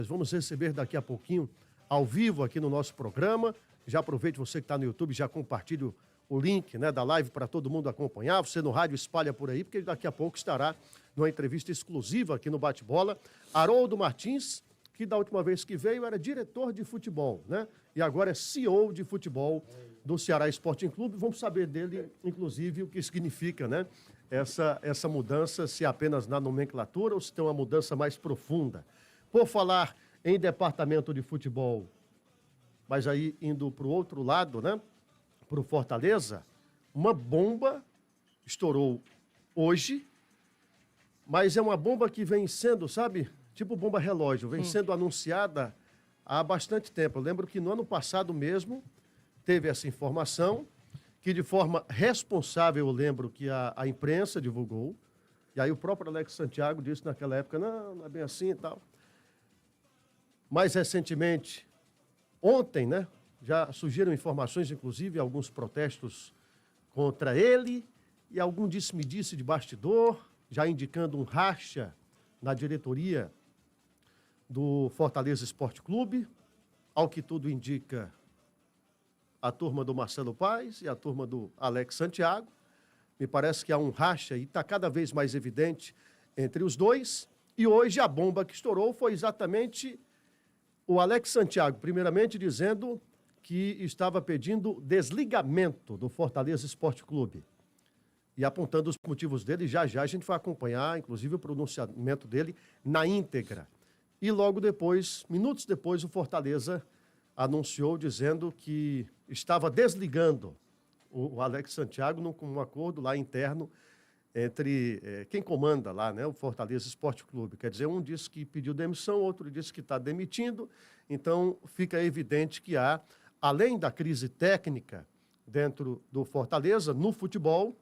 Nós vamos receber daqui a pouquinho, ao vivo aqui no nosso programa. Já aproveite, você que está no YouTube, já compartilhe o link, né, da live para todo mundo acompanhar. Você no rádio espalha por aí, porque daqui a pouco estará numa entrevista exclusiva aqui no Bate-Bola. Haroldo Martins, que da última vez que veio era diretor de futebol, né? E agora é CEO de futebol do Ceará Sporting Clube. Vamos saber dele, inclusive, o que significa, né? Essa mudança, se é apenas na nomenclatura ou se tem uma mudança mais profunda. Por falar em departamento de futebol, mas aí indo para o outro lado, né? Para o Fortaleza, uma bomba estourou hoje, mas é uma bomba que vem sendo, sabe, tipo bomba relógio, vem sendo anunciada há bastante tempo. Eu lembro que no ano passado mesmo teve essa informação, que de forma responsável eu lembro que a imprensa divulgou, e aí o próprio Alex Santiago disse naquela época, não é bem assim e tal. Mais recentemente, ontem, né, já surgiram informações, inclusive, alguns protestos contra ele e algum disse-me-disse de bastidor, já indicando um racha na diretoria do Fortaleza Esporte Clube. Ao que tudo indica, a turma do Marcelo Paes e a turma do Alex Santiago. Me parece que há um racha e está cada vez mais evidente entre os dois. E hoje a bomba que estourou foi exatamente o Alex Santiago, primeiramente dizendo que estava pedindo desligamento do Fortaleza Esporte Clube. E apontando os motivos dele, já a gente vai acompanhar, inclusive, o pronunciamento dele na íntegra. E logo depois, minutos depois, o Fortaleza anunciou dizendo que estava desligando o Alex Santiago num acordo lá interno entre quem comanda lá, né, o Fortaleza Esporte Clube. Quer dizer, um disse que pediu demissão, outro disse que está demitindo. Então, fica evidente que há, além da crise técnica dentro do Fortaleza, no futebol,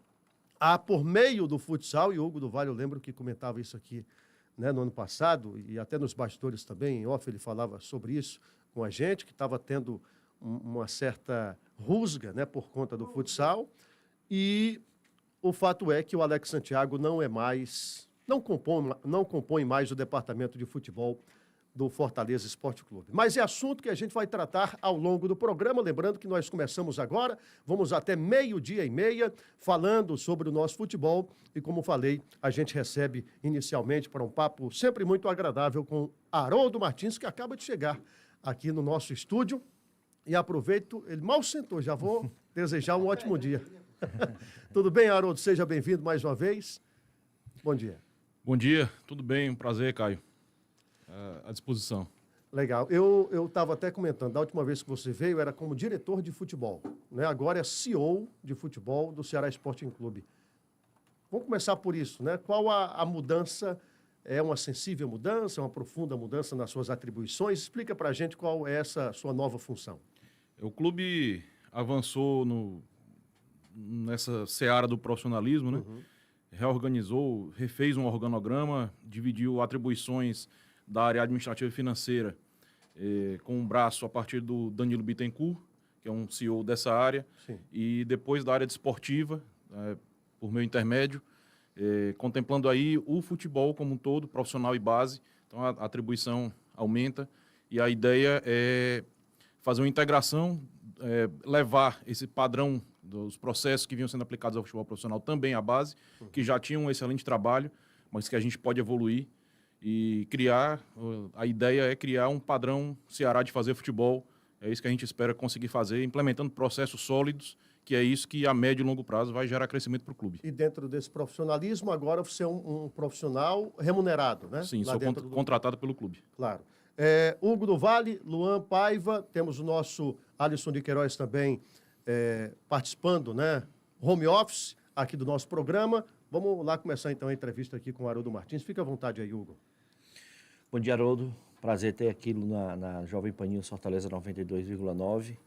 há por meio do futsal, e o Hugo do Vale, eu lembro que comentava isso aqui, né, no ano passado, e até nos bastidores também, em off, ele falava sobre isso com a gente, que estava tendo uma certa rusga, né, por conta do futsal, e o fato é que o Alex Santiago não compõe mais o departamento de futebol do Fortaleza Esporte Clube. Mas é assunto que a gente vai tratar ao longo do programa, lembrando que nós começamos agora, vamos até 12:30, falando sobre o nosso futebol, e como falei, a gente recebe inicialmente para um papo sempre muito agradável com Haroldo Martins, que acaba de chegar aqui no nosso estúdio, e aproveito, ele mal sentou, já vou desejar um ótimo dia. Tudo bem, Haroldo? Seja bem-vindo mais uma vez. Bom dia. Bom dia, tudo bem? Um prazer, Caio. À disposição. Legal. Eu estava até comentando, da última vez que você veio, era como diretor de futebol, né? Agora é CEO de futebol do Ceará Sporting Clube. Vamos começar por isso, né? Qual a mudança? É uma sensível mudança, uma profunda mudança nas suas atribuições? Explica para a gente qual é essa sua nova função. O clube avançou nessa seara do profissionalismo, né? Reorganizou, refez um organograma, dividiu atribuições da área administrativa e financeira com um braço a partir do Danilo Bittencourt, que é um CEO dessa área, sim, e depois da área desportiva, por meu intermédio, contemplando aí o futebol como um todo, profissional e base. Então a atribuição aumenta e a ideia é fazer uma integração, levar esse padrão dos processos que vinham sendo aplicados ao futebol profissional também à base, que já tinha um excelente trabalho, mas que a gente pode evoluir e criar, a ideia é criar um padrão Ceará de fazer futebol. É isso que a gente espera conseguir fazer, implementando processos sólidos, que é isso que a médio e longo prazo vai gerar crescimento para o clube. E dentro desse profissionalismo, agora você é um profissional remunerado, né? Sim, sou contratado pelo clube. Claro. Hugo do Vale, Luan Paiva, temos o nosso Alisson de Queiroz também participando, né? Home office aqui do nosso programa. Vamos lá começar então a entrevista aqui com o Haroldo Martins. Fica à vontade aí, Hugo. Bom dia, Haroldo. Prazer ter aqui na Jovem Pan News Fortaleza 92,9.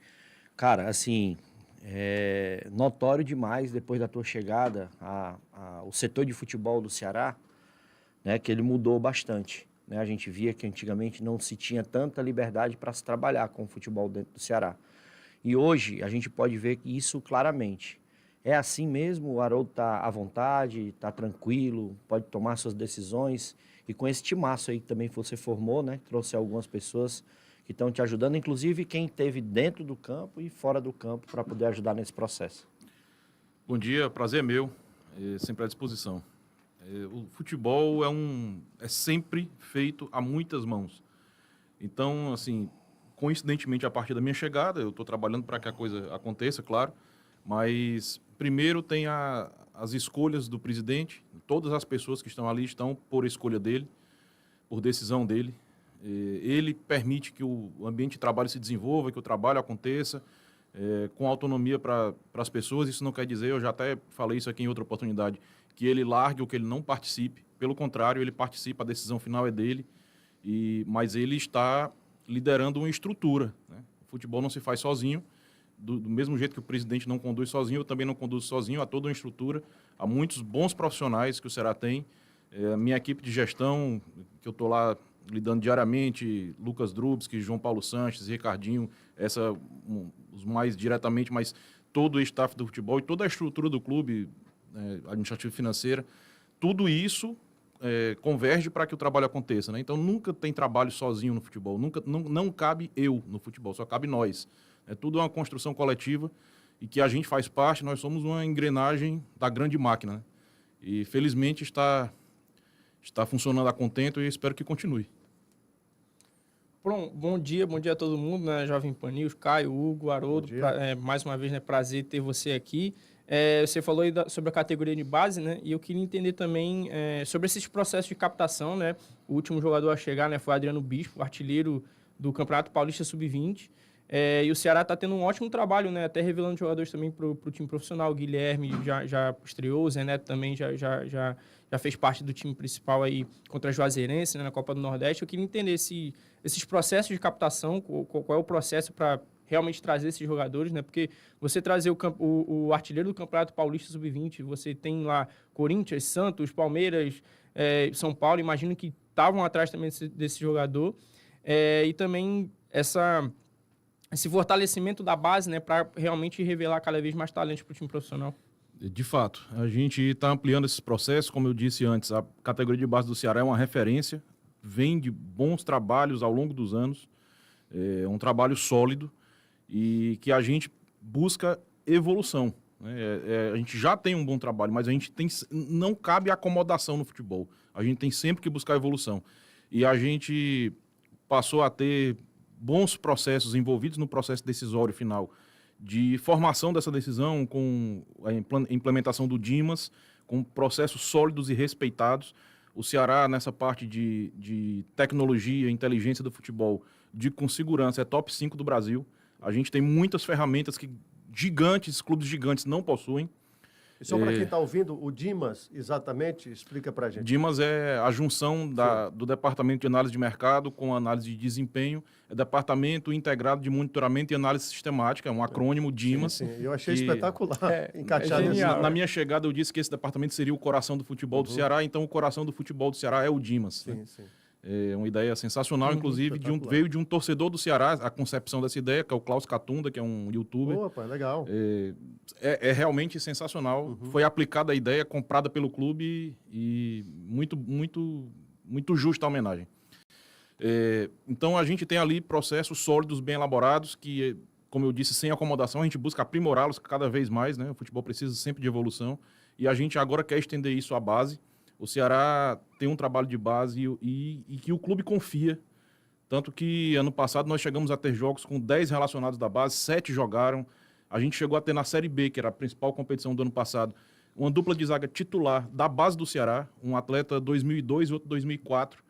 Cara, assim, notório demais depois da tua chegada o setor de futebol do Ceará, né, que ele mudou bastante. Né? A gente via que antigamente não se tinha tanta liberdade para se trabalhar com o futebol dentro do Ceará. E hoje a gente pode ver isso claramente. É assim mesmo? O Haroldo está à vontade, está tranquilo, pode tomar suas decisões? E com esse timaço aí que também você formou, né? Trouxe algumas pessoas que estão te ajudando, inclusive quem esteve dentro do campo e fora do campo para poder ajudar nesse processo. Bom dia, prazer é meu, sempre à disposição. O futebol é sempre feito a muitas mãos. Então, assim, coincidentemente, a partir da minha chegada, eu estou trabalhando para que a coisa aconteça, claro, mas primeiro tem as escolhas do presidente, todas as pessoas que estão ali estão por escolha dele, por decisão dele. Ele permite que o ambiente de trabalho se desenvolva, que o trabalho aconteça, com autonomia para as pessoas. Isso não quer dizer, eu já até falei isso aqui em outra oportunidade, que ele largue ou que ele não participe. Pelo contrário, ele participa, a decisão final é dele, mas ele está liderando uma estrutura, né? O futebol não se faz sozinho, do mesmo jeito que o presidente não conduz sozinho, eu também não conduzo sozinho, há toda uma estrutura, há muitos bons profissionais que o Ceará tem. A minha equipe de gestão, que eu estou lá lidando diariamente, Lucas Drubski, João Paulo Sanches, Ricardinho, os mais diretamente, mas todo o staff do futebol e toda a estrutura do clube, administrativa e financeira, tudo isso converge para que o trabalho aconteça, né? Então nunca tem trabalho sozinho no futebol, não cabe eu no futebol, só cabe nós. É tudo uma construção coletiva e que a gente faz parte, nós somos uma engrenagem da grande máquina, né? E felizmente está funcionando a contento e espero que continue. Bom dia a todo mundo, né? Jovem Pan News, Caio, Hugo, Haroldo, mais uma vez, né, prazer ter você aqui. Você falou aí sobre a categoria de base, né? E eu queria entender também sobre esses processos de captação, né? O último jogador a chegar, né, foi Adriano Bispo, artilheiro do Campeonato Paulista Sub-20. E o Ceará está tendo um ótimo trabalho, né? Até revelando jogadores também para o time profissional. O Guilherme já estreou, o Zé Neto também já fez parte do time principal aí contra a Juazeirense, né, na Copa do Nordeste. Eu queria entender esses processos de captação, qual é o processo para realmente trazer esses jogadores, né? Porque você trazer o artilheiro do Campeonato Paulista Sub-20, você tem lá Corinthians, Santos, Palmeiras, São Paulo, imagino que estavam atrás também desse jogador. E também esse fortalecimento da base, né, para realmente revelar cada vez mais talentos para o time profissional. De fato, a gente está ampliando esses processos, como eu disse antes, a categoria de base do Ceará é uma referência, vem de bons trabalhos ao longo dos anos, é um trabalho sólido e que a gente busca evolução, né? A gente já tem um bom trabalho, mas não cabe acomodação no futebol, a gente tem sempre que buscar evolução. E a gente passou a ter bons processos envolvidos no processo decisório final, de formação dessa decisão, com a implementação do Dimas, com processos sólidos e respeitados. O Ceará, nessa parte de tecnologia, inteligência do futebol, com segurança, é top 5 do Brasil. A gente tem muitas ferramentas que clubes gigantes não possuem. E só para quem está ouvindo, o Dimas, exatamente, explica para a gente. Dimas é a junção do Departamento de Análise de Mercado com a Análise de Desempenho, é Departamento Integrado de Monitoramento e Análise Sistemática, é um acrônimo Dimas. Sim. Eu achei espetacular encaixar nisso. Na minha chegada eu disse que esse departamento seria o coração do futebol do Ceará, então o coração do futebol do Ceará é o Dimas. Sim, né? sim. É uma ideia sensacional, inclusive, veio de um torcedor do Ceará, a concepção dessa ideia, que é o Klaus Catunda, que é um youtuber. Opa, legal. É realmente sensacional. Foi aplicada a ideia, comprada pelo clube e muito, muito, muito justa a homenagem. Então, a gente tem ali processos sólidos, bem elaborados, que, como eu disse, sem acomodação, a gente busca aprimorá-los cada vez mais, né? O futebol precisa sempre de evolução e a gente agora quer estender isso à base. O Ceará tem um trabalho de base e que o clube confia. Tanto que ano passado nós chegamos a ter jogos com 10 relacionados da base, 7 jogaram. A gente chegou a ter na Série B, que era a principal competição do ano passado, uma dupla de zaga titular da base do Ceará, um atleta 2002 e outro 2004.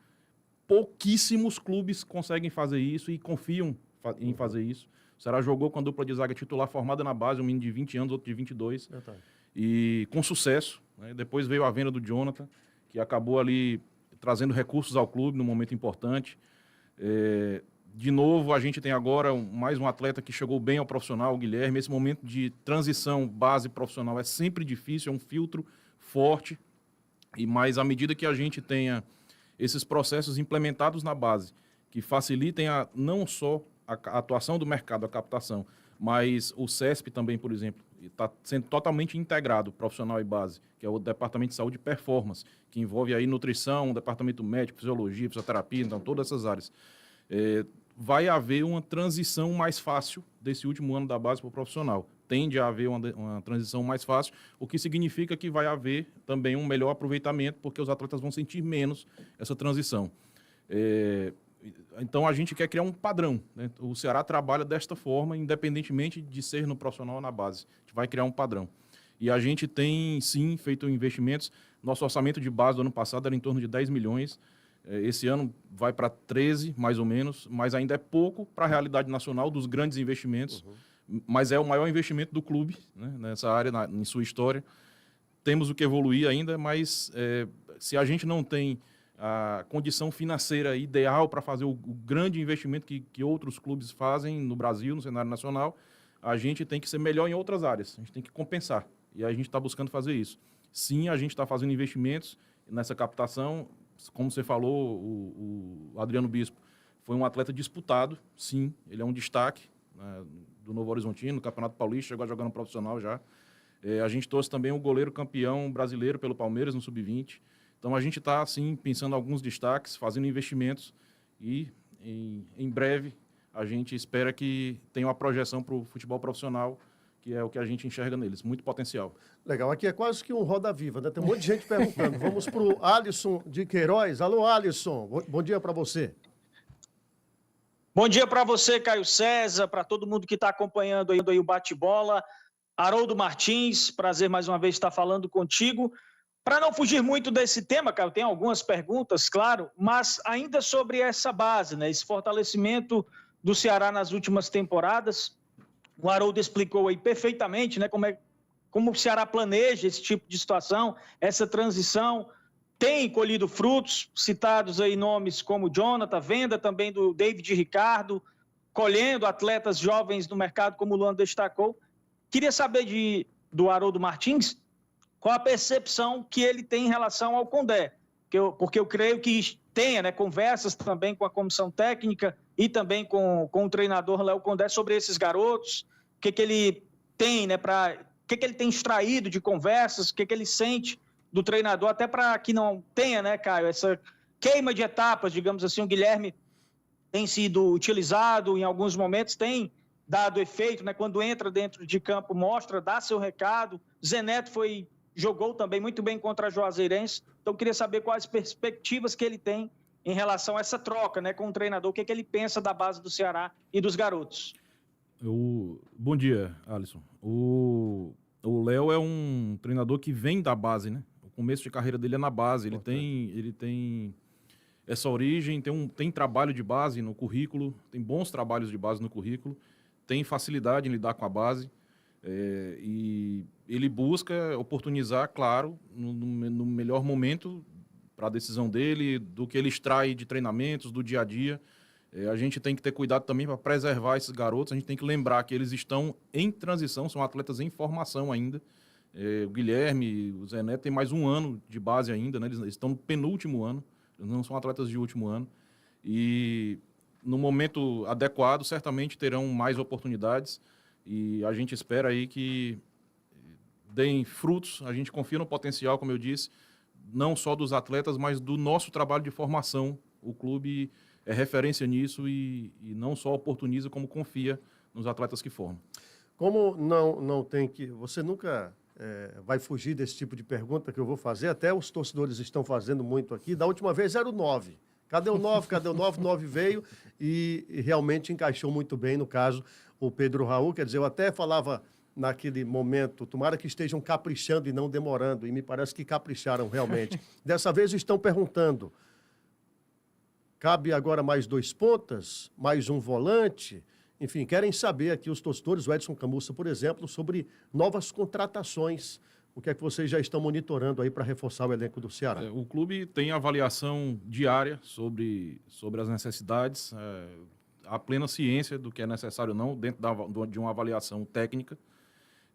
Pouquíssimos clubes conseguem fazer isso e confiam em fazer isso. O Ceará jogou com a dupla de zaga titular formada na base, um menino de 20 anos, outro de 22. E com sucesso, né? Depois veio a venda do Jonathan, que acabou ali trazendo recursos ao clube num momento importante. De novo, a gente tem agora mais um atleta que chegou bem ao profissional, o Guilherme. Esse momento de transição base profissional é sempre difícil, é um filtro forte. Mas à medida que a gente tenha esses processos implementados na base, que facilitem não só a atuação do mercado, a captação, mas o CESP também, por exemplo, está sendo totalmente integrado, profissional e base, que é o Departamento de Saúde e Performance, que envolve aí nutrição, departamento médico, fisiologia, fisioterapia, então todas essas áreas. Vai haver uma transição mais fácil desse último ano da base para o profissional. Tende a haver uma transição mais fácil, o que significa que vai haver também um melhor aproveitamento, porque os atletas vão sentir menos essa transição. Então, a gente quer criar um padrão, né? O Ceará trabalha desta forma, independentemente de ser no profissional ou na base. A gente vai criar um padrão. E a gente tem, sim, feito investimentos. Nosso orçamento de base do ano passado era em torno de 10 milhões. Esse ano vai para 13, mais ou menos, mas ainda é pouco para a realidade nacional dos grandes investimentos. Mas é o maior investimento do clube, né, nessa área, em sua história. Temos o que evoluir ainda, mas se a gente não tem a condição financeira ideal para fazer o grande investimento que outros clubes fazem no Brasil, no cenário nacional, a gente tem que ser melhor em outras áreas. A gente tem que compensar. E a gente está buscando fazer isso. Sim, a gente está fazendo investimentos nessa captação. Como você falou, o Adriano Bispo foi um atleta disputado. Sim, ele é um destaque, né, do Novo Horizontino, no Campeonato Paulista, chegou a jogar no profissional já. A gente trouxe também o goleiro campeão brasileiro pelo Palmeiras no Sub-20. Então, a gente está, assim, pensando em alguns destaques, fazendo investimentos e, em breve, a gente espera que tenha uma projeção para o futebol profissional, que é o que a gente enxerga neles. Muito potencial. Legal. Aqui é quase que um Roda Viva, né? Tem um monte de gente perguntando. Vamos para o Alisson de Queiroz. Alô, Alisson. Bom dia para você. Bom dia para você, Caio César, para todo mundo que está acompanhando aí o bate-bola. Haroldo Martins, prazer mais uma vez estar falando contigo. Para não fugir muito desse tema, Caio, tem algumas perguntas, claro, mas ainda sobre essa base, né? Esse fortalecimento do Ceará nas últimas temporadas. O Haroldo explicou aí perfeitamente, né, como o Ceará planeja esse tipo de situação, essa transição. Tem colhido frutos, citados aí nomes como Jonathan, venda também do David Ricardo, colhendo atletas jovens no mercado, como o Luan destacou. Queria saber do Haroldo Martins qual a percepção que ele tem em relação ao Condé, porque eu creio que tenha, né, conversas também com a comissão técnica e também com o treinador Léo Condé sobre esses garotos, o que ele tem, né, o que ele tem extraído de conversas, o que ele sente do treinador, até para que não tenha, né, Caio, essa queima de etapas, digamos assim. O Guilherme tem sido utilizado em alguns momentos, tem dado efeito, né, quando entra dentro de campo, mostra, dá seu recado. Zé Neto jogou também muito bem contra a Juazeirense. Então, eu queria saber quais perspectivas que ele tem em relação a essa troca, né, com o treinador, o que ele pensa da base do Ceará e dos garotos. Bom dia, Alisson. O Léo é um treinador que vem da base, né? O começo de carreira dele é na base. Ele tem essa origem, tem trabalho de base no currículo, tem bons trabalhos de base no currículo, tem facilidade em lidar com a base. E ele busca oportunizar, claro, no melhor momento para a decisão dele, do que ele extrai de treinamentos, do dia a dia. A gente tem que ter cuidado também para preservar esses garotos. A gente tem que lembrar que eles estão em transição, são atletas em formação ainda. O Guilherme, o Zé Neto tem mais um ano de base ainda, né? Eles estão no penúltimo ano, eles não são atletas de último ano. E no momento adequado, certamente terão mais oportunidades. E a gente espera aí que deem frutos. A gente confia no potencial, como eu disse, não só dos atletas, mas do nosso trabalho de formação. O clube é referência nisso e não só oportuniza, como confia nos atletas que formam. Como não tem que... Você nunca vai fugir desse tipo de pergunta que eu vou fazer, até os torcedores estão fazendo muito aqui. Da última vez era o 9. Cadê o 9? Cadê o 9? O 9 veio e realmente encaixou muito bem, no caso, o Pedro Raul. Quer dizer, eu até falava naquele momento, tomara que estejam caprichando e não demorando, e me parece que capricharam realmente. Dessa vez estão perguntando, cabe agora mais 2 pontas, mais um volante? Enfim, querem saber aqui os torcedores, o Edson Camussa, por exemplo, sobre novas contratações. O que é que vocês já estão monitorando aí para reforçar o elenco do Ceará? O clube tem avaliação diária sobre as necessidades, a plena ciência do que é necessário ou não, dentro de uma avaliação técnica.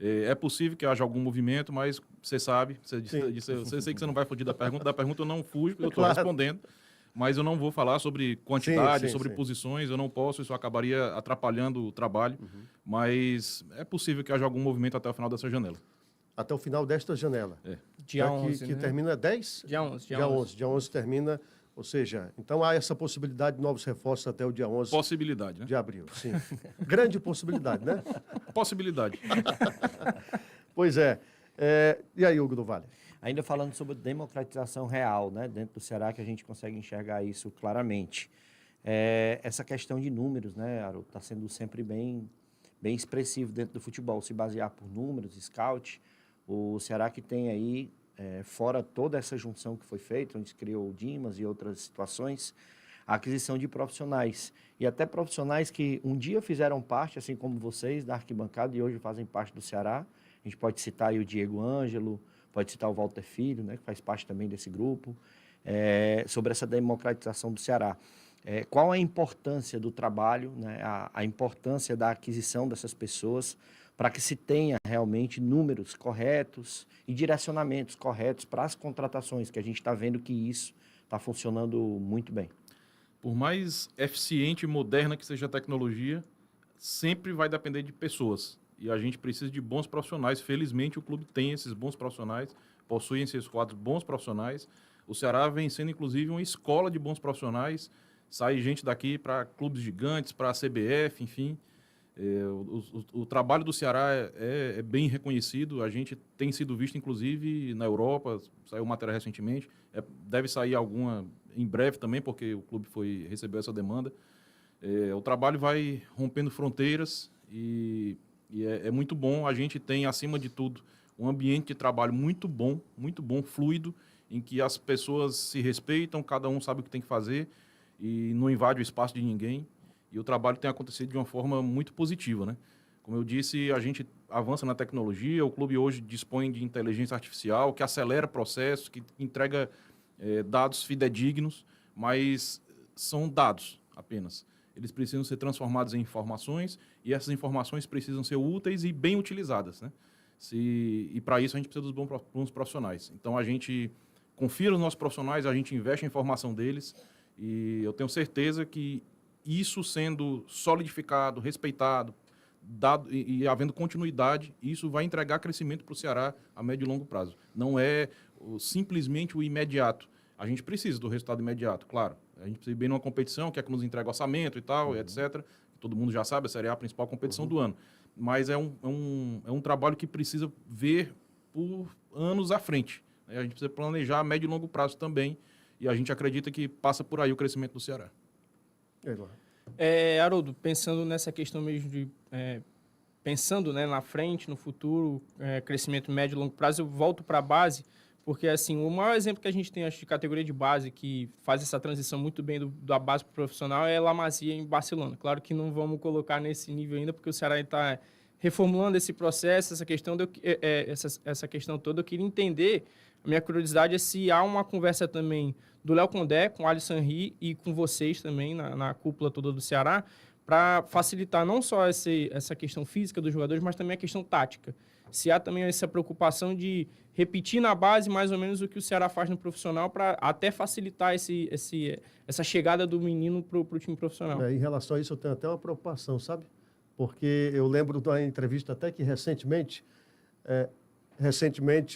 É possível que haja algum movimento, mas você sabe, eu sei que você não vai fugir da pergunta eu não fujo, porque eu estou respondendo. mas eu não vou falar sobre quantidade, Sim, sobre sim. posições, eu não posso, isso acabaria atrapalhando o trabalho, mas é possível que haja algum movimento até o final dessa janela. Até o final desta janela. Dia Tá? 11, que né? termina 10? Dia 11. Dia 11 termina, ou seja, então há essa possibilidade de novos reforços até o dia 11 Possibilidade, né? de abril. Sim. Grande possibilidade, né? Possibilidade. Pois é. E aí, Hugo do Vale? Ainda falando sobre democratização real, né, dentro do Ceará, que a gente consegue enxergar isso claramente. Essa questão de números, né, Haroldo, está sendo sempre bem expressivo dentro do futebol. Se basear por números, scout, o Ceará que tem aí, fora toda essa junção que foi feita, onde se criou o Dimas e outras situações, a aquisição de profissionais. E até profissionais que um dia fizeram parte, assim como vocês, da arquibancada, e hoje fazem parte do Ceará. A gente pode citar aí o Diego Ângelo, pode citar o Walter Filho, né, que faz parte também desse grupo, sobre essa democratização do Ceará. Qual a importância do trabalho, né, a importância da aquisição dessas pessoas para que se tenha realmente números corretos e direcionamentos corretos para as contratações, que a gente está vendo que isso está funcionando muito bem. Por mais eficiente e moderna que seja a tecnologia, sempre vai depender de pessoas. E a gente precisa de bons profissionais. Felizmente, o clube tem esses bons profissionais, possui em seus quadros bons profissionais. O Ceará vem sendo, inclusive, uma escola de bons profissionais. Sai gente daqui para clubes gigantes, para a CBF, enfim. O trabalho do Ceará é bem reconhecido. A gente tem sido visto, inclusive, na Europa. Saiu matéria recentemente. Deve sair alguma em breve também, porque o clube recebeu essa demanda. O trabalho vai rompendo fronteiras e é muito bom. A gente tem, acima de tudo, um ambiente de trabalho muito bom, fluido, em que as pessoas se respeitam, cada um sabe o que tem que fazer e não invade o espaço de ninguém. E o trabalho tem acontecido de uma forma muito positiva, né? Como eu disse, a gente avança na tecnologia, o clube hoje dispõe de inteligência artificial, que acelera processos, que entrega dados fidedignos, mas são dados apenas. Eles precisam ser transformados em informações e essas informações precisam ser úteis e bem utilizadas, né? E para isso a gente precisa dos bons profissionais. Então a gente confia nos nossos profissionais, a gente investe em formação deles e eu tenho certeza que isso sendo solidificado, respeitado, dado e havendo continuidade, isso vai entregar crescimento para o Ceará a médio e longo prazo. Não é simplesmente o imediato. A gente precisa do resultado imediato, claro. A gente precisa ir bem numa competição, que é que nos entrega orçamento e tal, etc. Todo mundo já sabe, a Série A é a principal competição do ano. Mas é um trabalho que precisa ver por anos à frente. A gente precisa planejar a médio e longo prazo também. E a gente acredita que passa por aí o crescimento do Ceará. Haroldo, pensando nessa questão mesmo de... pensando, né, na frente, no futuro, crescimento médio e longo prazo, eu volto para a base, porque assim, o maior exemplo que a gente tem, acho, de categoria de base, que faz essa transição muito bem da base para o profissional, é La Masia em Barcelona. Claro que não vamos colocar nesse nível ainda, porque o Ceará está reformulando esse processo, essa questão toda. Eu queria entender, a minha curiosidade é se há uma conversa também do Léo Condé, com o Alisson Henry e com vocês também, na cúpula toda do Ceará, para facilitar não só essa questão física dos jogadores, mas também a questão tática. Se há também essa preocupação de repetir na base mais ou menos o que o Ceará faz no profissional para até facilitar essa chegada do menino para o time profissional. Em relação a isso, eu tenho até uma preocupação, sabe? Porque eu lembro da entrevista até que recentemente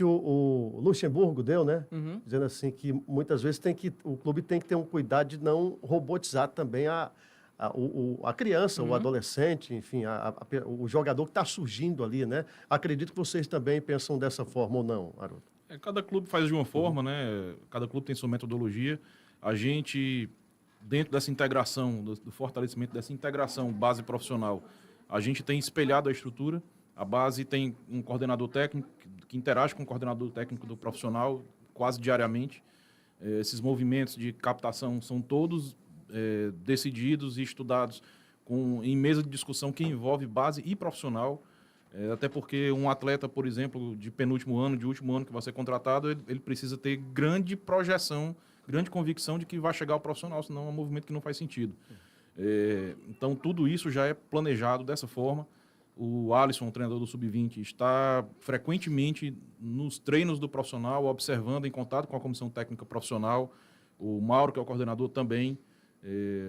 o Luxemburgo deu, né? Dizendo assim que muitas vezes o clube tem que ter um cuidado de não robotizar também a criança, o adolescente, enfim, o jogador que está surgindo ali, né? Acredito que vocês também pensam dessa forma ou não, Haroldo? Cada clube faz de uma forma, né? Cada clube tem sua metodologia. A gente, dentro dessa integração, do fortalecimento dessa integração base profissional, a gente tem espelhado a estrutura. A base tem um coordenador técnico que interage com o coordenador técnico do profissional quase diariamente. Esses movimentos de captação são todos decididos e estudados em mesa de discussão que envolve base e profissional, até porque um atleta, por exemplo, de penúltimo ano, de último ano que vai ser contratado, ele precisa ter grande projeção, grande convicção de que vai chegar ao profissional, senão é um movimento que não faz sentido. Então, tudo isso já é planejado dessa forma. O Alisson, o treinador do Sub-20, está frequentemente nos treinos do profissional, observando, em contato com a comissão técnica profissional, o Mauro, que é o coordenador, também.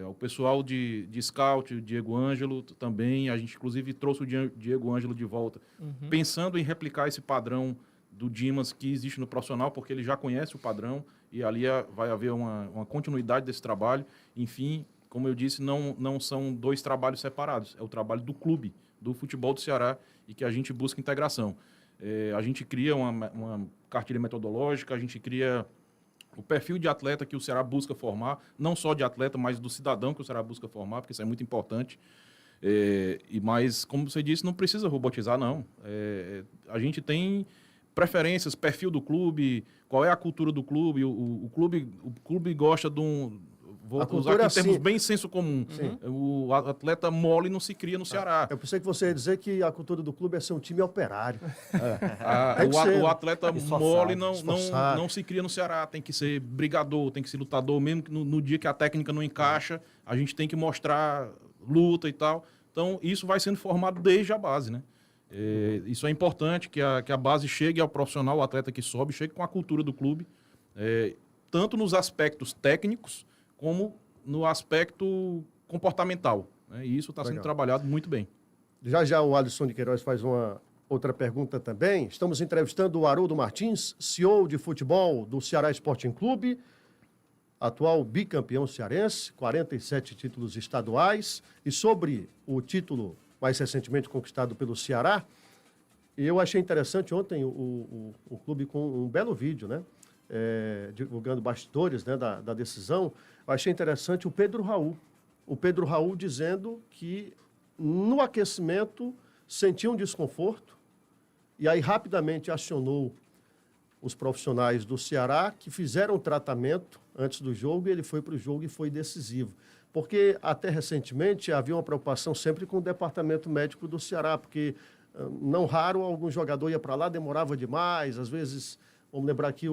O pessoal de scout, o Diego Ângelo também. A gente, inclusive, trouxe o Diego Ângelo de volta, pensando em replicar esse padrão do Dimas que existe no profissional, porque ele já conhece o padrão e ali vai haver uma continuidade desse trabalho. Enfim, como eu disse, não são dois trabalhos separados. É o trabalho do clube, do futebol do Ceará, e que a gente busca integração. A gente cria uma cartilha metodológica, a gente cria o perfil de atleta que o Ceará busca formar, não só de atleta, mas do cidadão que o Ceará busca formar, porque isso é muito importante. Mas, como você disse, não precisa robotizar, não. A gente tem preferências, perfil do clube, qual é a cultura do clube. O clube gosta de um... Vou usar aqui termos bem senso comum. O atleta mole não se cria no Ceará. Eu pensei que você ia dizer que a cultura do clube é ser um time operário. O atleta mole não se cria no Ceará. Tem que ser brigador, tem que ser lutador. Mesmo que no dia que a técnica não encaixa, a gente tem que mostrar luta e tal. Então, isso vai sendo formado desde a base, né? Isso é importante, que a base chegue ao profissional, o atleta que sobe, chegue com a cultura do clube, tanto nos aspectos técnicos, como no aspecto comportamental, né? E isso está sendo trabalhado muito bem. Já o Alisson de Queiroz faz uma outra pergunta também. Estamos entrevistando o Haroldo Martins, CEO de futebol do Ceará Sporting Clube, atual bicampeão cearense, 47 títulos estaduais. E sobre o título mais recentemente conquistado pelo Ceará, eu achei interessante ontem o clube com um belo vídeo, né? Divulgando bastidores, né, da decisão. Eu achei interessante o Pedro Raul. O Pedro Raul dizendo que no aquecimento sentia um desconforto e aí rapidamente acionou os profissionais do Ceará que fizeram o tratamento antes do jogo e ele foi para o jogo e foi decisivo. Porque até recentemente havia uma preocupação sempre com o departamento médico do Ceará, porque não raro algum jogador ia para lá, demorava demais, às vezes, vamos lembrar aqui,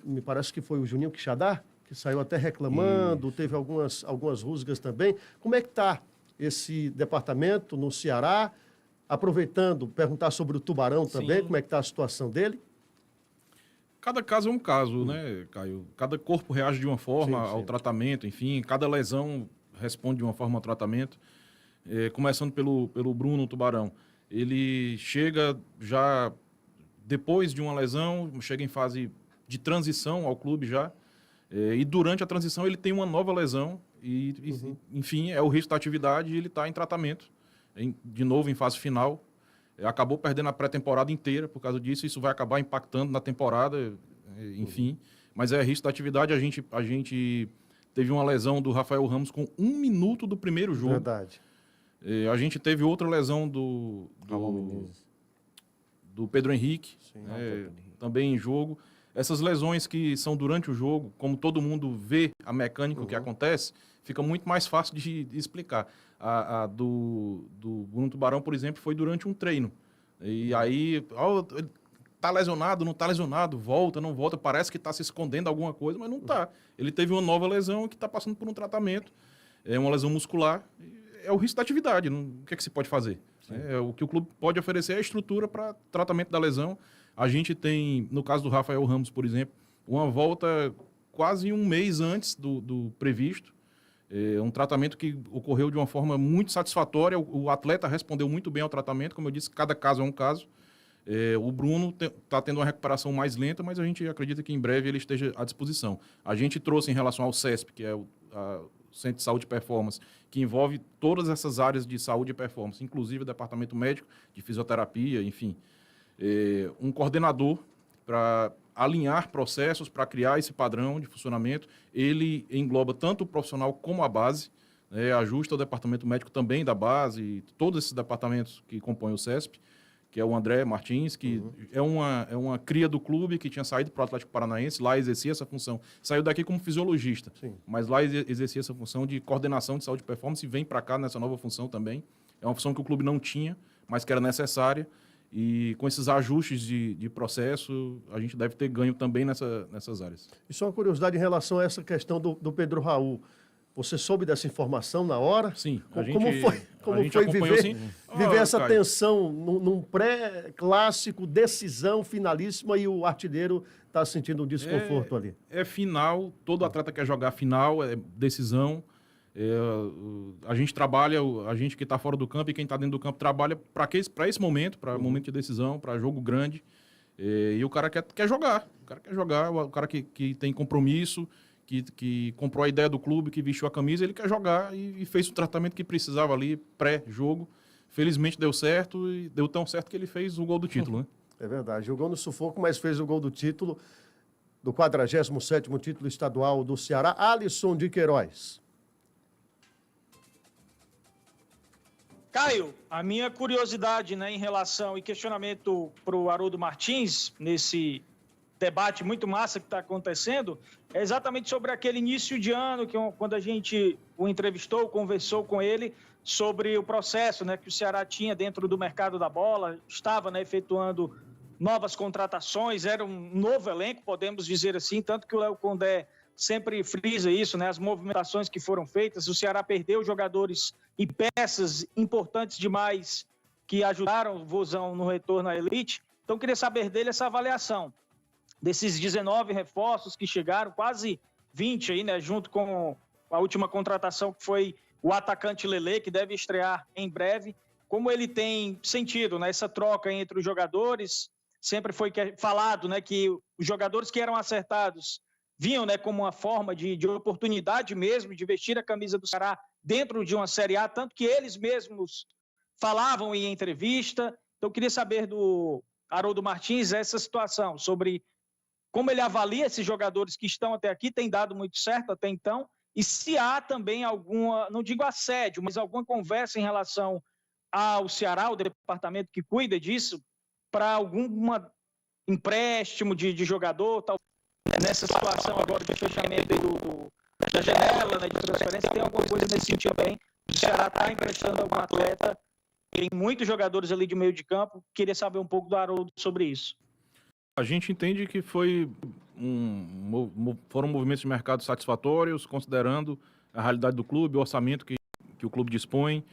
me parece que foi o Juninho Quixadá, que saiu até reclamando, teve algumas rusgas também. Como é que está esse departamento no Ceará? Aproveitando, perguntar sobre o Tubarão também, como é que está a situação dele? Cada caso é um caso, né, Caio? Cada corpo reage de uma forma ao tratamento, enfim, cada lesão responde de uma forma ao tratamento. Começando pelo Bruno Tubarão. Ele chega já depois de uma lesão, chega em fase de transição ao clube já, e durante a transição ele tem uma nova lesão, enfim, é o risco da atividade e ele está em tratamento, de novo em fase final. Acabou perdendo a pré-temporada inteira por causa disso, isso vai acabar impactando na temporada, enfim. Mas é risco da atividade. A gente teve uma lesão do Rafael Ramos com 1 minuto do primeiro jogo. Verdade. A gente teve outra lesão do Pedro Henrique, também em jogo. Essas lesões que são durante o jogo, como todo mundo vê a mecânica que acontece, fica muito mais fácil de explicar. A do Bruno Tubarão, por exemplo, foi durante um treino. E aí, tá lesionado, não tá lesionado, volta, não volta, parece que está se escondendo alguma coisa, mas não está. Ele teve uma nova lesão que está passando por um tratamento, é uma lesão muscular, é o risco da atividade, o que é que se pode fazer? O que o clube pode oferecer é a estrutura para tratamento da lesão. A gente tem, no caso do Rafael Ramos, por exemplo, uma volta quase um mês antes do previsto. Um tratamento que ocorreu de uma forma muito satisfatória. O atleta respondeu muito bem ao tratamento. Como eu disse, cada caso é um caso. O Bruno está tendo uma recuperação mais lenta, mas a gente acredita que em breve ele esteja à disposição. A gente trouxe em relação ao CESP, que é o Centro de Saúde e Performance, que envolve todas essas áreas de saúde e performance, inclusive o departamento médico, de fisioterapia, enfim. Um coordenador para alinhar processos, para criar esse padrão de funcionamento. Ele engloba tanto o profissional como a base, ajusta o departamento médico também da base, todos esses departamentos que compõem o CESP, que é o André Martins, que é uma cria do clube que tinha saído para o Atlético Paranaense, lá exercia essa função. Saiu daqui como fisiologista, mas lá exercia essa função de coordenação de saúde e performance e vem para cá nessa nova função também. É uma função que o clube não tinha, mas que era necessária. E com esses ajustes de processo, a gente deve ter ganho também nessas áreas. E só uma curiosidade em relação a essa questão do Pedro Raul. Você soube dessa informação na hora? Sim, Como foi viver essa Caio, tensão num pré-clássico, decisão finalíssima e o artilheiro está sentindo um desconforto ali? É final, todo atleta quer jogar final, é decisão. A gente trabalha, a gente que está fora do campo e quem está dentro do campo trabalha para esse momento, para momento de decisão, para jogo grande. E o cara quer jogar. O cara quer jogar, o cara que tem compromisso, que comprou a ideia do clube, que vestiu a camisa, ele quer jogar e fez o tratamento que precisava ali, pré-jogo. Felizmente deu certo e deu tão certo que ele fez o gol do título, né? É verdade, jogou no sufoco, mas fez o gol do título, do 47º título estadual do Ceará. Alisson de Queiroz. Caio, a minha curiosidade, né, em relação e questionamento para o Haroldo Martins, nesse debate muito massa que está acontecendo, é exatamente sobre aquele início de ano, quando a gente o entrevistou, conversou com ele sobre o processo, né, que o Ceará tinha dentro do mercado da bola, estava, né, efetuando novas contratações, era um novo elenco, podemos dizer assim, tanto que o Léo Condé sempre frisa isso, né, as movimentações que foram feitas, o Ceará perdeu jogadores e peças importantes demais que ajudaram o Vozão no retorno à elite. Então, queria saber dele essa avaliação desses 19 reforços que chegaram, quase 20 aí, né, junto com a última contratação que foi o atacante Lelê, que deve estrear em breve. Como ele tem sentido, né, essa troca entre os jogadores? Sempre foi falado, né, que os jogadores que eram acertados vinham, né, como uma forma de oportunidade mesmo de vestir a camisa do Ceará dentro de uma Série A, tanto que eles mesmos falavam em entrevista. Então, eu queria saber do Haroldo Martins essa situação, sobre como ele avalia esses jogadores que estão até aqui, tem dado muito certo até então, e se há também alguma, não digo assédio, mas alguma conversa em relação ao Ceará, o departamento que cuida disso, para algum empréstimo de jogador, tal, nessa situação agora de fechamento da janela, né, de transferência, tem alguma coisa nesse sentido também? O Ceará está emprestando algum atleta, tem muitos jogadores ali de meio de campo, queria saber um pouco do Haroldo sobre isso. A gente entende que foram movimentos de mercado satisfatórios, considerando a realidade do clube, o orçamento que o clube dispõe,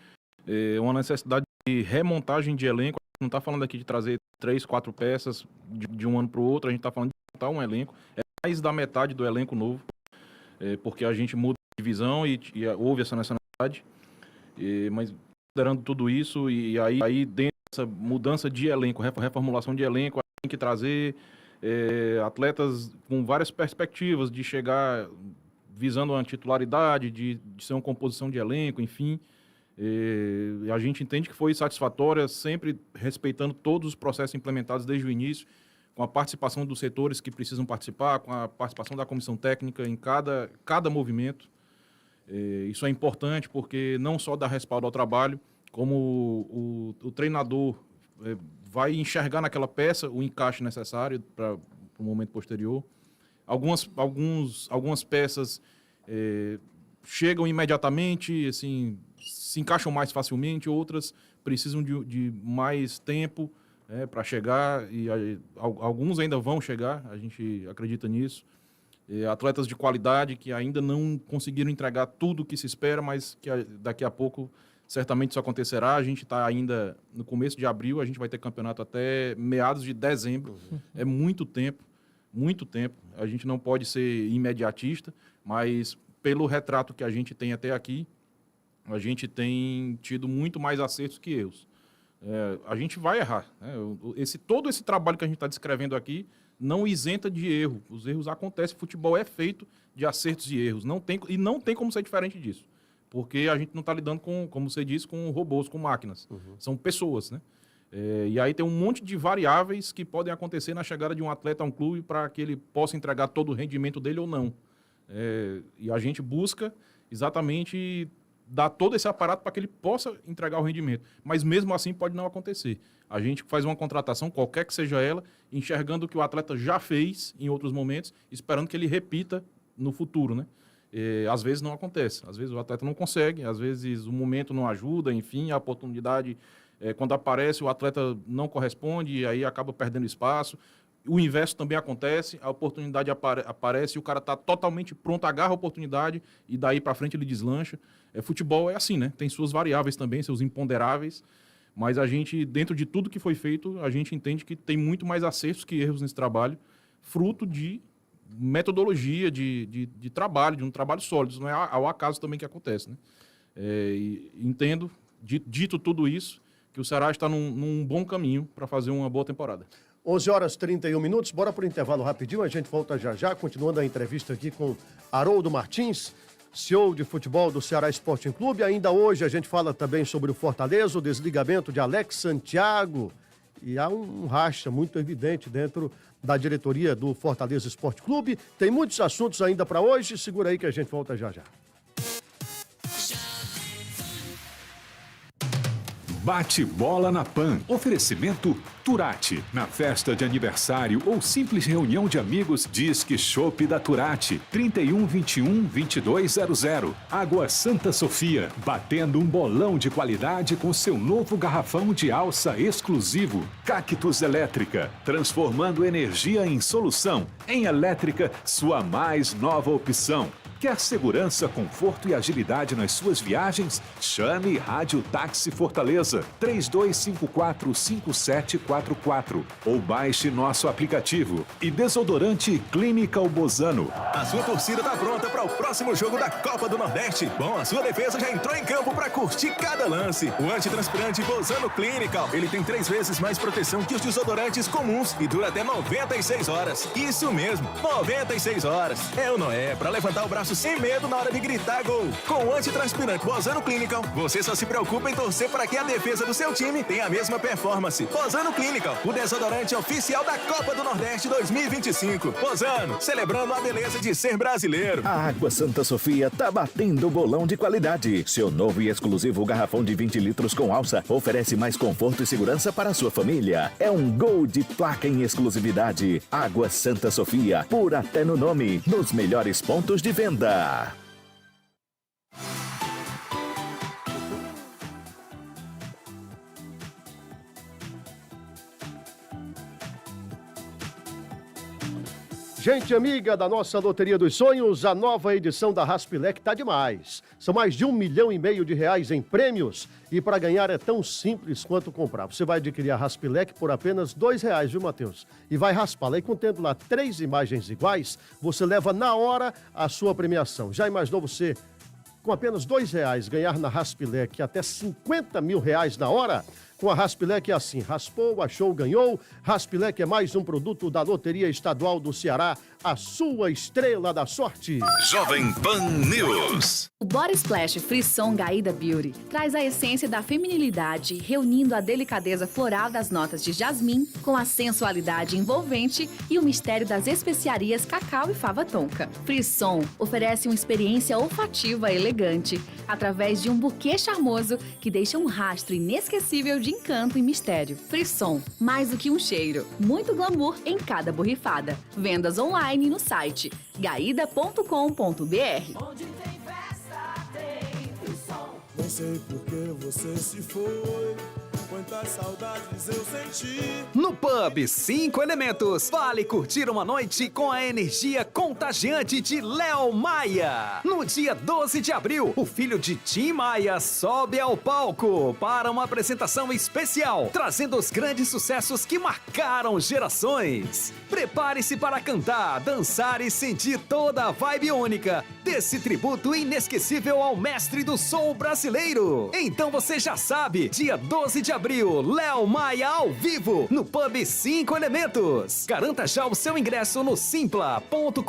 uma necessidade de remontagem de elenco. A gente não está falando aqui de trazer 3, 4 peças de um ano para o outro, a gente está falando de montar um elenco. É mais da metade do elenco novo, porque a gente muda de divisão e houve essa necessidade. Mas considerando tudo isso, e aí dentro dessa mudança de elenco, reformulação de elenco, tem que trazer atletas com várias perspectivas de chegar visando uma titularidade, de ser uma composição de elenco, enfim. A gente entende que foi satisfatória, sempre respeitando todos os processos implementados desde o início, com a participação dos setores que precisam participar, com a participação da comissão técnica em cada movimento. Isso é importante porque não só dá respaldo ao trabalho, como o treinador vai enxergar naquela peça o encaixe necessário para o momento posterior. Algumas peças chegam imediatamente, assim, se encaixam mais facilmente, outras precisam de mais tempo para chegar, e alguns ainda vão chegar, a gente acredita nisso. Atletas de qualidade que ainda não conseguiram entregar tudo o que se espera, mas que daqui a pouco certamente isso acontecerá. A gente está ainda no começo de abril, a gente vai ter campeonato até meados de dezembro. É muito tempo, muito tempo. A gente não pode ser imediatista, mas pelo retrato que a gente tem até aqui, a gente tem tido muito mais acertos que erros. A gente vai errar, né? Todo esse trabalho que a gente está descrevendo aqui não isenta de erro. Os erros acontecem, o futebol é feito de acertos e erros. Não tem como ser diferente disso. Porque a gente não está lidando com, como você disse, com robôs, com máquinas. São pessoas, né? E aí tem um monte de variáveis que podem acontecer na chegada de um atleta a um clube para que ele possa entregar todo o rendimento dele ou não. E a gente busca exatamente dar todo esse aparato para que ele possa entregar o rendimento. Mas mesmo assim pode não acontecer. A gente faz uma contratação, qualquer que seja ela, enxergando o que o atleta já fez em outros momentos, esperando que ele repita no futuro, né? Às vezes não acontece, às vezes o atleta não consegue, às vezes o momento não ajuda, enfim, a oportunidade, quando aparece, o atleta não corresponde e aí acaba perdendo espaço. o inverso também acontece, a oportunidade aparece e o cara está totalmente pronto, agarra a oportunidade e daí para frente ele deslancha. Futebol é assim, né? Tem suas variáveis também, seus imponderáveis, mas a gente, dentro de tudo que foi feito, a gente entende que tem muito mais acertos que erros nesse trabalho, fruto de metodologia, de trabalho, de um trabalho sólido. Isso não é ao acaso também que acontece, né? E entendo, dito tudo isso, que o Ceará está num bom caminho para fazer uma boa temporada. 11h31, bora para o intervalo rapidinho, a gente volta já, continuando a entrevista aqui com Haroldo Martins, CEO de futebol do Ceará Sporting Clube. Ainda hoje a gente fala também sobre o Fortaleza, o desligamento de Alex Santiago, e há um racha muito evidente dentro da diretoria do Fortaleza Esporte Clube. Tem muitos assuntos ainda para hoje, segura aí que a gente volta já. Bate-bola na PAN. Oferecimento Turati. Na festa de aniversário ou simples reunião de amigos, Disque Chopp da Turati. 3121-2200. Água Santa Sofia. Batendo um bolão de qualidade com seu novo garrafão de alça exclusivo. Cactus Elétrica. Transformando energia em solução. Em elétrica, sua mais nova opção. Quer segurança, conforto e agilidade nas suas viagens? Chame Rádio Táxi Fortaleza 3254-5744 ou baixe nosso aplicativo. E desodorante Clinical Bozano. A sua torcida está pronta para o próximo jogo da Copa do Nordeste. Bom, a sua defesa já entrou em campo para curtir cada lance. O antitranspirante Bozano Clinical, ele tem 3 vezes mais proteção que os desodorantes comuns e dura até 96 horas. Isso mesmo, 96 horas. É ou não é? Para levantar o braço sem medo na hora de gritar gol. Com o antitranspirante Bozano Clinical, você só se preocupa em torcer para que a defesa do seu time tenha a mesma performance. Bozano Clinical, o desodorante oficial da Copa do Nordeste 2025. Bozano, celebrando a beleza de ser brasileiro. A Água Santa Sofia tá batendo bolão de qualidade. Seu novo e exclusivo garrafão de 20 litros com alça oferece mais conforto e segurança para a sua família. É um gol de placa em exclusividade. Água Santa Sofia, por até no nome, nos melhores pontos de venda. Gente amiga da nossa Loteria dos Sonhos, a nova edição da Raspilec tá demais. São mais de R$1,5 milhão em prêmios e para ganhar é tão simples quanto comprar. Você vai adquirir a Raspilec por apenas R$2, viu, Matheus? E vai raspá-la. E contendo lá 3 imagens iguais, você leva na hora a sua premiação. Já imaginou você, com apenas R$2, ganhar na Raspilec até R$50 mil na hora? Com a Raspilec é assim, raspou, achou, ganhou. Raspilec é mais um produto da Loteria Estadual do Ceará, a sua estrela da sorte. Jovem Pan News. O Body Splash Frisson Gaída Beauty traz a essência da feminilidade, reunindo a delicadeza floral das notas de jasmim com a sensualidade envolvente e o mistério das especiarias cacau e fava tonka. Frisson oferece uma experiência olfativa elegante, através de um buquê charmoso que deixa um rastro inesquecível de encanto e mistério. Frisson, mais do que um cheiro, muito glamour em cada borrifada. Vendas online no site gaída.com.br. Onde tem festa, tem Frisson. Não sei por que você se foi, quantas saudades eu senti. No Pub 5 Elementos, vale curtir uma noite com a energia contagiante de Léo Maia. No dia 12 de abril, o filho de Tim Maia sobe ao palco para uma apresentação especial, trazendo os grandes sucessos que marcaram gerações. Prepare-se para cantar, dançar e sentir toda a vibe única desse tributo inesquecível ao mestre do soul brasileiro. Então você já sabe, dia 12 de abril, Léo Maia ao vivo, no Pub 5 Elementos. Garanta já o seu ingresso no simpla.com.br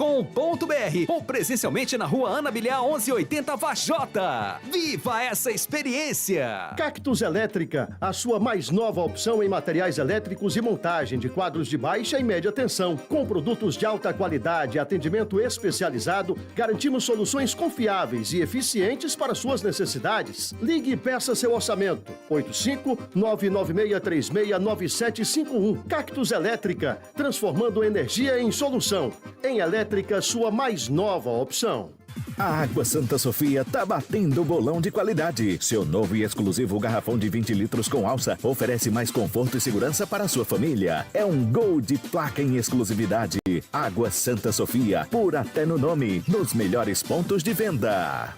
ou presencialmente na rua Ana Bilhar 1180 Vajota. Viva essa experiência! Cactus Elétrica, a sua mais nova opção em materiais elétricos e montagem de quadros de baixa e média tensão. Com produtos de alta qualidade e atendimento especializado, garantimos soluções confiáveis e eficientes para suas necessidades. Ligue e peça seu orçamento. 85-996369751. Cactus Elétrica, transformando energia em solução. Em elétrica, sua mais nova opção. A Água Santa Sofia tá batendo bolão de qualidade. Seu novo e exclusivo garrafão de 20 litros com alça oferece mais conforto e segurança para a sua família. É um gol de placa em exclusividade. Água Santa Sofia, por até no nome, nos melhores pontos de venda.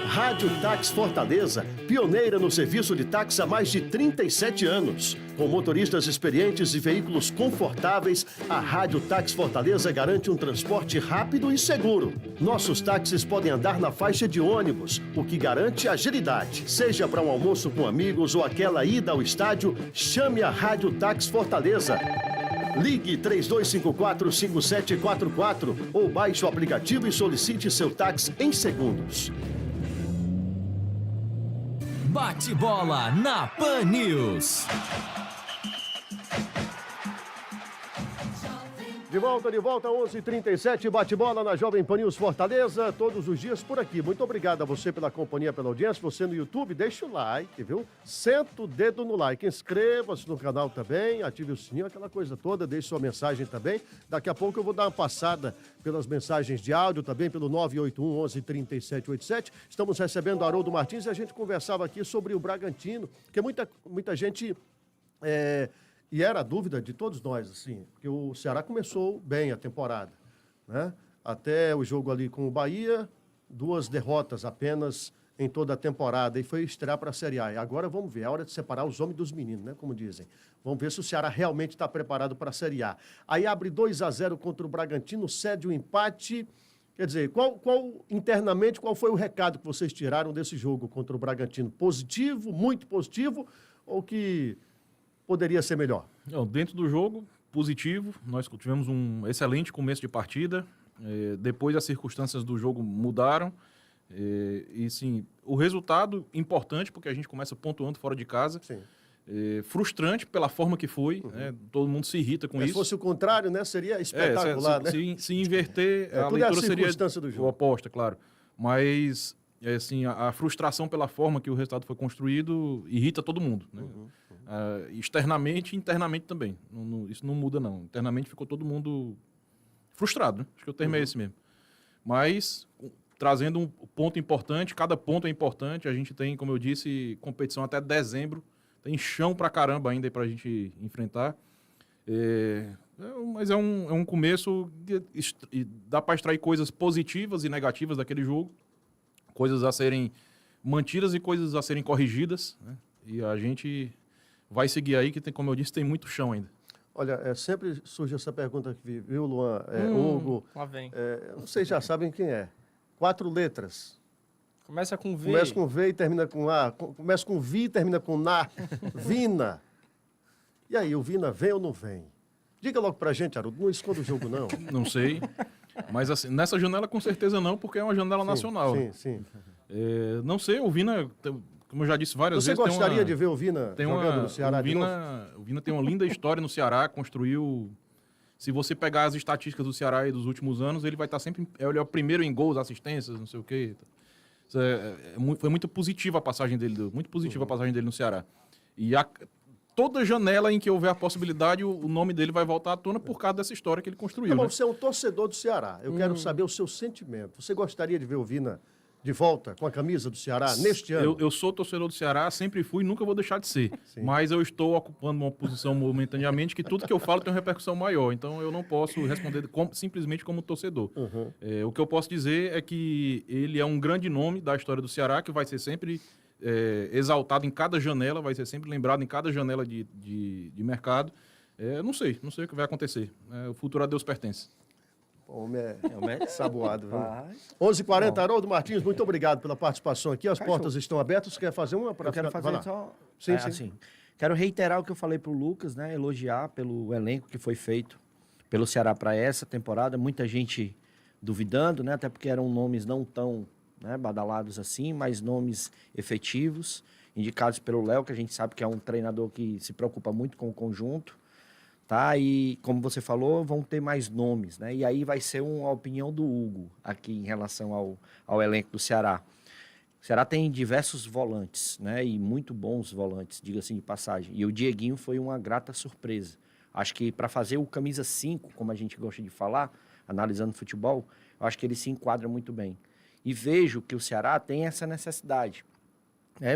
Rádio Táxi Fortaleza, pioneira no serviço de táxi há mais de 37 anos. Com motoristas experientes e veículos confortáveis, a Rádio Táxi Fortaleza garante um transporte rápido e seguro. Nossos táxis podem andar na faixa de ônibus, o que garante agilidade. Seja para um almoço com amigos ou aquela ida ao estádio, chame a Rádio Táxi Fortaleza. Ligue 3254-5744 ou baixe o aplicativo e solicite seu táxi em segundos. Bate-bola na Pan News. De volta, 11h37, bate-bola na Jovem Pan News Fortaleza, todos os dias por aqui. Muito obrigado a você pela companhia, pela audiência. Você no YouTube, deixa o like, viu? Senta o dedo no like, inscreva-se no canal também, ative o sininho, aquela coisa toda, deixe sua mensagem também. Daqui a pouco eu vou dar uma passada pelas mensagens de áudio, também pelo 981 11 3787. Estamos recebendo Haroldo Martins e a gente conversava aqui sobre o Bragantino, porque muita gente... E era a dúvida de todos nós, assim, porque o Ceará começou bem a temporada, né? Até o jogo ali com o Bahia, 2 derrotas apenas em toda a temporada, e foi estrear para a Série A. E agora vamos ver, é hora de separar os homens dos meninos, né? Como dizem. Vamos ver se o Ceará realmente está preparado para a Série A. Aí abre 2-0 contra o Bragantino, cede o empate. Quer dizer, internamente, qual foi o recado que vocês tiraram desse jogo contra o Bragantino? Positivo, muito positivo, ou que poderia ser melhor? Não, dentro do jogo, positivo. Nós tivemos um excelente começo de partida. Depois as circunstâncias do jogo mudaram. E sim, o resultado importante, porque a gente começa pontuando fora de casa. Sim. Frustrante pela forma que foi. Né? Todo mundo se irrita com isso. Se fosse o contrário, né? Seria espetacular, né? Se inverter, a leitura seria do jogo. oposta, claro. Mas assim, a frustração pela forma que o resultado foi construído irrita todo mundo. Né? Externamente e internamente também. Isso não muda, não. Internamente ficou todo mundo frustrado. Né? Acho que o termo é esse mesmo. Mas, trazendo um ponto importante, cada ponto é importante. A gente tem, como eu disse, competição até dezembro. Tem chão pra caramba ainda pra gente enfrentar. Mas é um começo e dá para extrair coisas positivas e negativas daquele jogo. Coisas a serem mantidas e coisas a serem corrigidas. Né? E a gente vai seguir aí, que, como eu disse, tem muito chão ainda. Olha, sempre surge essa pergunta aqui, viu, Luan? Hugo. Lá vem. Vocês já sabem quem é. 4 letras. Começa com V. Começa com V e termina com A. Começa com Vi e termina com Na. Vina. E aí, o Vina vem ou não vem? Diga logo pra gente, Haroldo, não esconda o jogo, não. Não sei. Mas assim, nessa janela, com certeza não, porque é uma janela nacional. Sim. Não sei, o Vina... Como eu já disse várias vezes... Você gostaria de ver o Vina jogando no Ceará de novo? O Vina tem uma linda história no Ceará, construiu... Se você pegar as estatísticas do Ceará aí dos últimos anos, ele vai estar sempre... Ele é o primeiro em gols, assistências, não sei o quê. Foi muito positiva a passagem dele, a passagem dele no Ceará. E toda janela em que houver a possibilidade, o nome dele vai voltar à tona por causa dessa história que ele construiu. Não, você é um torcedor do Ceará. Eu quero saber o seu sentimento. Você gostaria de ver o Vina de volta com a camisa do Ceará neste ano? Eu sou torcedor do Ceará, sempre fui e nunca vou deixar de ser. Sim. Mas eu estou ocupando uma posição momentaneamente que tudo que eu falo tem uma repercussão maior. Então eu não posso responder simplesmente como torcedor. O que eu posso dizer é que ele é um grande nome da história do Ceará, que vai ser sempre exaltado em cada janela, vai ser sempre lembrado em cada janela de mercado. Não sei o que vai acontecer. O futuro a Deus pertence. O homem é saboado. 11h40, Haroldo Martins, muito obrigado pela participação aqui. As portas estão abertas. Você quer fazer uma? Eu quero fazer só... Sim. Assim, quero reiterar o que eu falei para o Lucas, né? Elogiar pelo elenco que foi feito pelo Ceará para essa temporada. Muita gente duvidando, né? Até porque eram nomes não tão badalados assim, mas nomes efetivos, indicados pelo Léo, que a gente sabe que é um treinador que se preocupa muito com o conjunto. Tá? E, como você falou, vão ter mais nomes, né? E aí vai ser uma opinião do Hugo aqui em relação ao elenco do Ceará. O Ceará tem diversos volantes, né? E muito bons volantes, diga-se de passagem. E o Dieguinho foi uma grata surpresa. Acho que para fazer o camisa 5, como a gente gosta de falar, analisando futebol, eu acho que ele se enquadra muito bem. E vejo que o Ceará tem essa necessidade.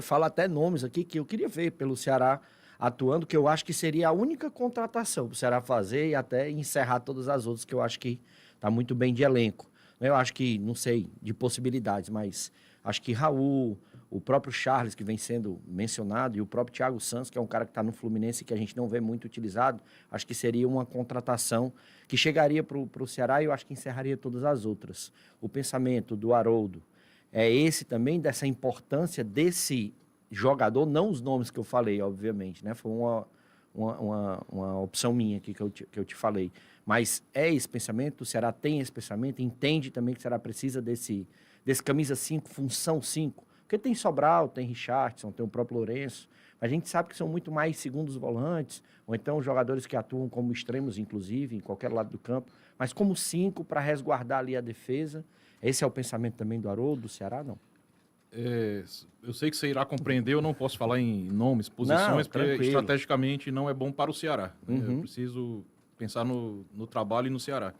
Fala até nomes aqui que eu queria ver pelo Ceará atuando, que eu acho que seria a única contratação para o Ceará fazer e até encerrar todas as outras, que eu acho que está muito bem de elenco. Eu acho que, não sei, de possibilidades, mas acho que Raul, o próprio Charles, que vem sendo mencionado, e o próprio Thiago Santos, que é um cara que está no Fluminense e que a gente não vê muito utilizado, acho que seria uma contratação que chegaria para o Ceará e eu acho que encerraria todas as outras. O pensamento do Haroldo é esse também, dessa importância desse jogador, não os nomes que eu falei, obviamente, né? Foi uma opção minha aqui que eu te falei. Mas é esse pensamento, o Ceará tem esse pensamento, entende também que o Ceará precisa desse camisa 5, função 5, porque tem Sobral, tem Richardson, tem o próprio Lourenço, mas a gente sabe que são muito mais segundos volantes, ou então jogadores que atuam como extremos, inclusive, em qualquer lado do campo, mas como 5 para resguardar ali a defesa. Esse é o pensamento também do Haroldo, do Ceará, não? Eu sei que você irá compreender, eu não posso falar em nomes, posições, porque tranquilo. estrategicamente não é bom para o Ceará. Eu preciso pensar no trabalho e no Ceará.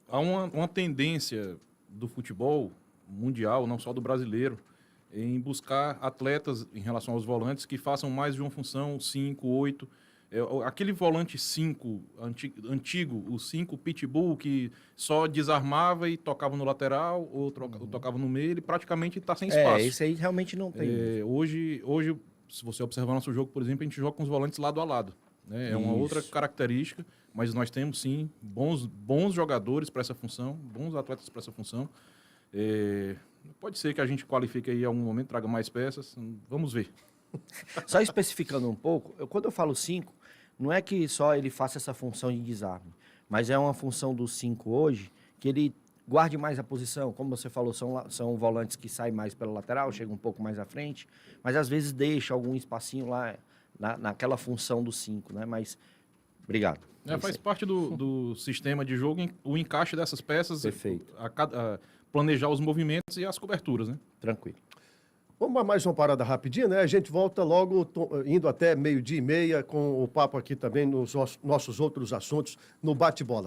Há uma tendência do futebol mundial, não só do brasileiro, em buscar atletas em relação aos volantes que façam mais de uma função, 5, 8. Aquele volante 5 antigo, o 5 pitbull, que só desarmava e tocava no lateral, ou tocava no meio, ele praticamente está sem espaço. Esse aí realmente não tem. Hoje, se você observar nosso jogo, por exemplo, a gente joga com os volantes lado a lado. Né? É uma outra característica, mas nós temos, sim, bons jogadores para essa função, bons atletas para essa função. Pode ser que a gente qualifique aí em algum momento, traga mais peças, vamos ver. Só especificando um pouco, quando eu falo 5, não é que só ele faça essa função de desarme, mas é uma função do 5 hoje, que ele guarde mais a posição. Como você falou, são volantes que saem mais pela lateral, chegam um pouco mais à frente, mas às vezes deixa algum espacinho lá naquela função do 5, né? Mas, obrigado. Faz parte do sistema de jogo o encaixe dessas peças. Perfeito. Planejar os movimentos e as coberturas, né? Tranquilo. Vamos a mais uma parada rapidinha, né? A gente volta logo, indo até 12:30, com o papo aqui também nos nossos outros assuntos no bate-bola.